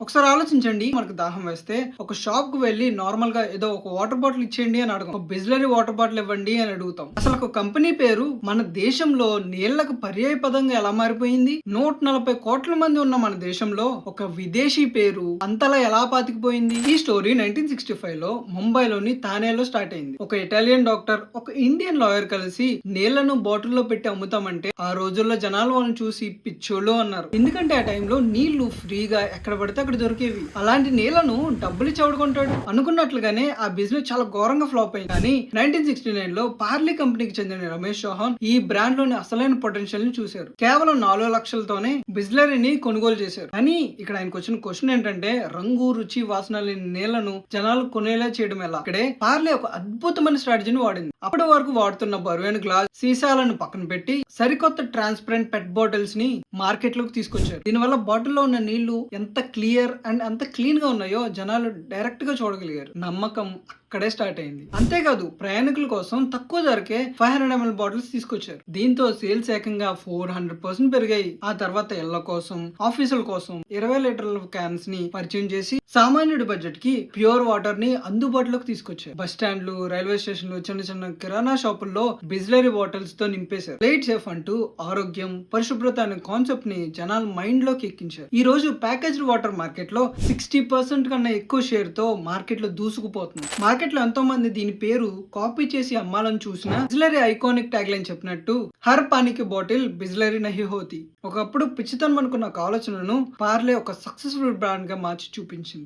ఒకసారి ఆలోచించండి. మనకు దాహం వేస్తే ఒక షాప్‌కి వెళ్లి నార్మల్‌గా ఏదో ఒక వాటర్ బాటిల్ ఇచ్చేయండి అని అడగం. ఒక బిస్లరీ వాటర్ బాటిల్ ఇవ్వండి అని అడుగుతాం. అసలు ఒక కంపెనీ పేరు మన దేశంలో నీళ్లకు పర్యాయ పదంగా ఎలా మారిపోయింది? 140,00,00,000 మంది ఉన్న మన దేశంలో ఒక విదేశీ పేరు అంతలా ఎలా పాతికిపోయింది? ఈ స్టోరీ 1965లో ముంబైలోని థానేలో స్టార్ట్ అయింది. ఒక ఇటాలియన్ డాక్టర్, ఒక ఇండియన్ లాయర్ కలిసి నీళ్లను బాటిల్‌లో పెట్టి అమ్ముతామంటే ఆ రోజుల్లో జనాలు వాళ్ళని చూసి పిచ్చోళ్ళు అన్నారు. ఎందుకంటే ఆ టైంలో నీళ్లు ఫ్రీగా ఎక్కడ పడితే అక్కడ దొరికేవి. అలాంటి నీళ్లను డబ్బులిచ్చి ఎవడు కొంటాడు? అనుకున్నట్లుగానే ఆ బిజినెస్ చాలా ఘోరంగా ఫ్లాప్ అయింది. కానీ 1969లో పార్లే కంపెనీకి చెందిన రమేష్ చౌహాన్ ఈ బ్రాండ్ లోని అసలైన పొటెన్షియల్ ని చూశారు. కేవలం 4 లక్షలతోనే బిస్లరీని కొనుగోలు చేశారు. కానీ ఇక్కడ ఆయనకు వచ్చిన క్వశ్చన్ ఏంటంటే రంగు, రుచి, వాసన లేని నీళ్లను జనాలు కొనేలా చేయడం ఎలా? ఇక్కడే పార్లే ఒక అద్భుతమైన స్ట్రాటజీని వాడింది. అప్పటి వరకు వాడుతున్న బరువైన గ్లాస్ సీసాలను పక్కన పెట్టి సరికొత్త ట్రాన్స్పరెంట్ పెట్ బాటిల్స్ ని మార్కెట్ లోకి తీసుకొచ్చారు. దీనివల్ల బాటిల్లో ఉన్న నీళ్లు ఎంత క్లియర్ అండ్ అంత క్లీన్ గా ఉన్నాయో జనాలు డైరెక్ట్ గా చూడగలిగారు. నమ్మకం అక్కడే స్టార్ట్ అయింది. అంతేకాదు ప్రయాణికుల కోసం తక్కువ ధరకే 500 ml బాటిల్స్ తీసుకొచ్చారు. దీంతో సేల్స్ ఏకంగా 400% పెరిగాయి. ఆ తర్వాత ఇళ్ల కోసం, ఆఫీసుల కోసం 20 లీటర్ల క్యాన్స్ ని పరిచయం చేసి సామాన్యుడి బడ్జెట్ కి ప్యూర్ వాటర్ ని అందుబాటులోకి తీసుకొచ్చారు. బస్ స్టాండ్లు, రైల్వే స్టేషన్లు, చిన్న చిన్న కిరాణా షాపుల్లో బిస్లరీ బాటిల్స్ తో నింపేశారు. ప్లేట్ సేఫ్ అంటూ ఆరోగ్యం, పరిశుభ్రత అనే కాన్సెప్ట్ ని జనాల మైండ్ లోకి ఎక్కించారు. ఈ రోజు ప్యాకేజ్డ్ వాటర్ మార్కెట్ లో 60% కన్నా ఎక్కువ షేర్ తో మార్కెట్ లో దూసుకుపోతుంది. మార్కెట్ లో ఎంతో మంది దీని పేరు కాపీ చేసి అమ్మాలని చూసినా బిస్లరీ ఐకానిక్ ట్యాగ్ లైన్ చెప్పినట్టు హర్ పానీకి బాటిల్ బిస్లరీ నహి హోతి. ఒకప్పుడు పిచ్చితనం అనుకున్న ఆలోచనను పార్లే ఒక సక్సెస్ఫుల్ బ్రాండ్ గా మార్చి చూపించింది.